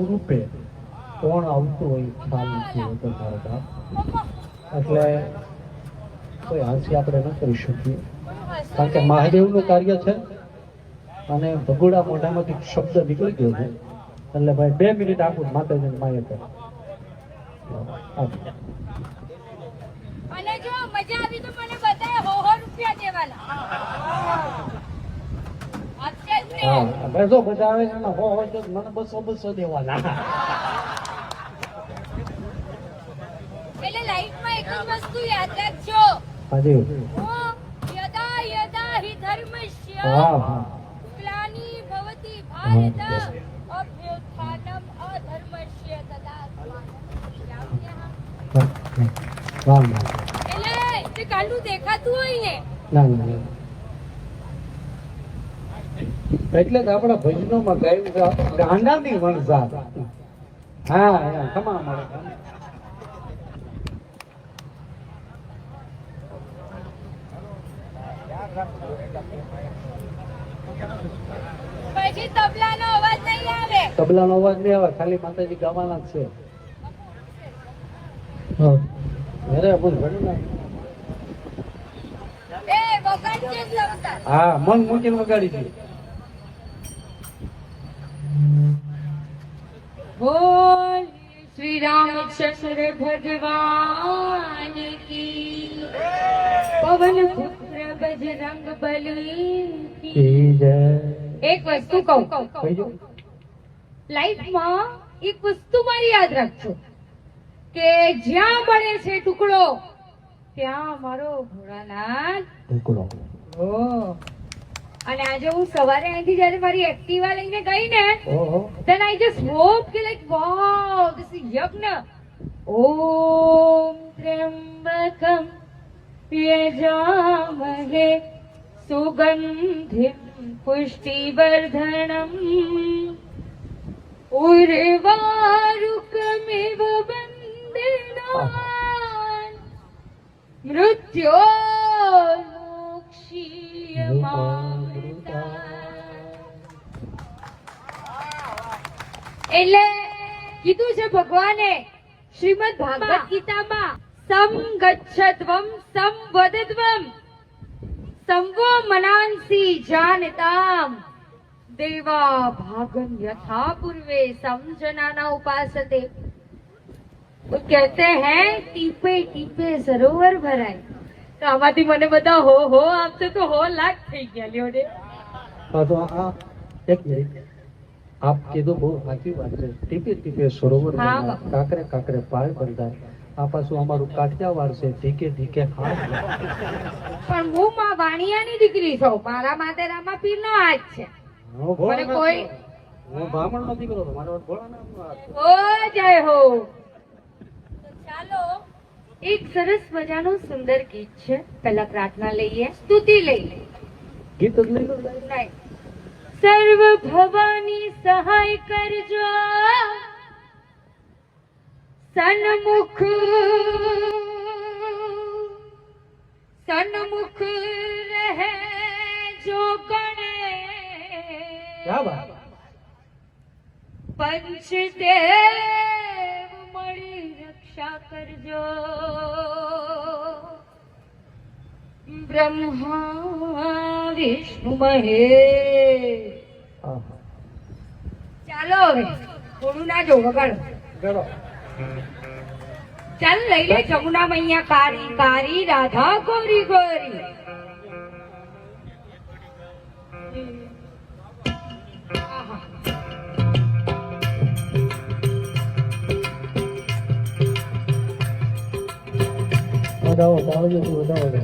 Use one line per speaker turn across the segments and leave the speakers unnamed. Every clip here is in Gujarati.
રૂપે કોણ આવતું હોય ખ્યાલ નથી હોતો મારો બાપ, એટલે કોઈ હાંસી આપણે ન કરી શકીએ, કારણ કે મહાદેવનું કાર્ય છે અને ભગુડા મોઢામાંથી શબ્દ નીકળી ગયો છે, એટલે ભાઈ 2 મિનિટ આખું માતાજીને માયા કરે.
અને જો મજા આવી તો મને બધાએ ₹100 દેવાના.
હા ભાઈ જો બધા આવે છે એમાં હોય તો મને 200 દેવાના.
એટલે લાઈફમાં એક જ વસ્તુ યાદ રાખજો.
હાજી.
યદા યદા હિ ધર્મસ્ય ગ્લાનિ ભવતિ ભારત અભ્યુત્થાનમ અધર્મસ્ય તદા
વાહ.
એટલે તે કાંડું દેખાતું હોય ને.
ના ના, એટલે જ આપણા ભજનોમાં ગાયું છે ગાંડાની વણઝાર. હા ખમા મળે.
પછી તબલાનો અવાજ નહીં આવે.
તબલાનો અવાજ નહીં આવે, ખાલી માતાજી ગાવાના જ છે. અરે બોલ ભણી
એ વગાડજે સમતા.
હા મન મૂકીને વગાડી દે.
બોલ શ્રી રામચંદ્ર ભગવાન કી, પવન પુત્ર બજરંગ બલી કી જય. એક વસ્તુ કહું, લાઈફમાં એક વસ્તુ મારી યાદ રાખજો કે જ્યાં મળે છે ટુકડો ત્યાં મારો ભોળાનાથ
ટુકડો.
અને આજે હું સવારે અહીંથી જ્યારે મારી એક્ટિવા લઈને ગઈ ને, then I just hope કે like wow this is યજ્ઞ. ઓમ ત્ર્યંબકમ યજામહે સુગંધિમ પુષ્ટિવર્ધનમ ઉર્વારુકમિવ બંદનાન મૃત્યોર્મોક્ષીયમામૃતા. એટલે કીધું છે ભગવાને શ્રીમદ ભાગવત ગીતામાં, સમ ગચ્છત્વમ સમ વદત્વમ સંવો મનાંસી જાનતામ દેવા ભાગમ यथा पूर्वे समझनाना उपासते. वो कहते हैं टीपे टीपे सरोवर भराय. તો આમાંથી મને બધા હો આપશે તો હો લાખ થઈ ગયા લ્યો ને.
તો આ એક મિનિટ આપ કીધું બહુ સાચી વાત છે. ટીપે ટીપે સરોવર ભરાય, કાકરે કાકરે પાળ બંધાય. આ પાછું અમારું કાઠિયાવાડ છે, ઢીકે ઢીકે હાથ.
પણ હું માં વાણિયાની દીકરી છું, મારા માથે રામા પીરનો હાથ છે. મને કોઈ
હું બ્રાહ્મણ નથી કરતો, મારો ભોળાનાથનો હાથ.
ઓ જય હો. ચાલો એક સરસ મજાનું સુંદર ગીત છે, પહેલા પ્રાર્થના લઈએ, સ્તુતિ લઈએ.
ગીત જ લઈ લો.
નહીં, સર્વ ભવાની સહાય કરજો, સન્મુખ સન્મુખ રહે જો ગણે, પંચદેવ મળી રક્ષા કરજો, બ્રહ્મા વિષ્ણુ મહેશ. ચાલો હવે થોડું ના જો વગાડો. ચાલ લઈ લે જમુના મૈયા કારી કારી, રાધા ગોરી ગોરી.
વધાવો વધાવો વધાવો.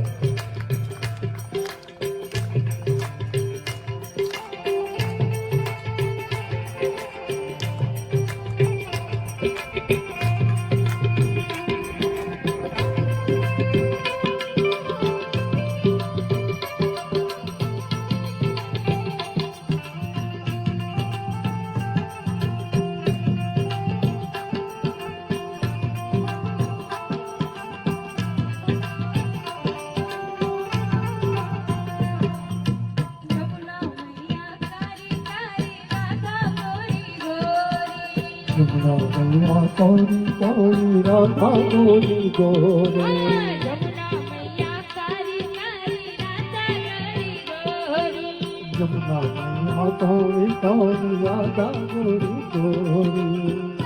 જમના મૈયા તારી તારી રાધા ગોરી ગોરે
જમુના મૈયા તારી તારી રાધા ગરી ગોરી
જમના મૈયા તારી તારી રાધા ગોરી ગોરી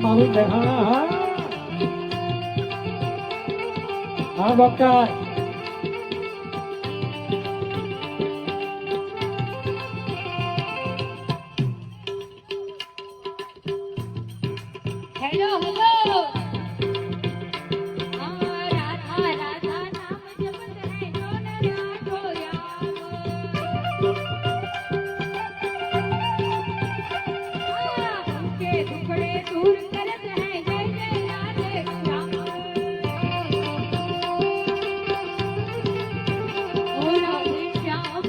મારું દેખાણા હા doctor
hello hello Radha Radha નામ જપત હે જો ન રાઠો યામ के दुखड़े दूर करत है जय जय राधे श्याम ओ राधे श्याम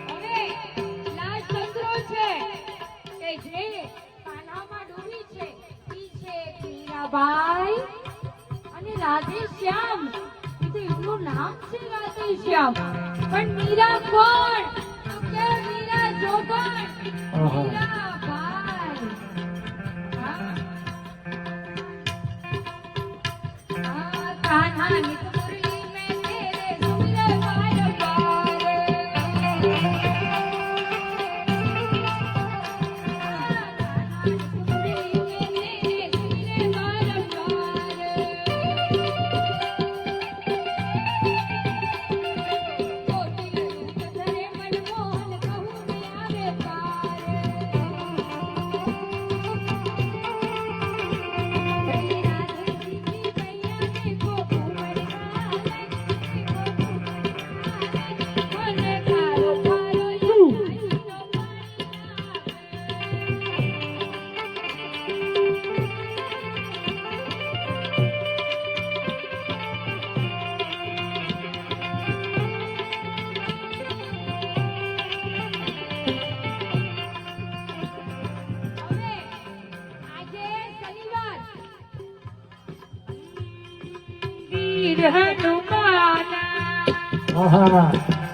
હવે લાસ્ટ સંતરો છે કે જે કાન્હામાં ડૂબી છે ઈ છે મીરાબાઈ અને રાધે શ્યામ તો એમનું નામ છે રાધે શ્યામ પણ મીરા કોણ તો કે મીરા જોગણ મીરાબાઈ કાन्हा નિત મુરલી મેં તેરે સુમિર બાર બાર વીર હનુમાન
હા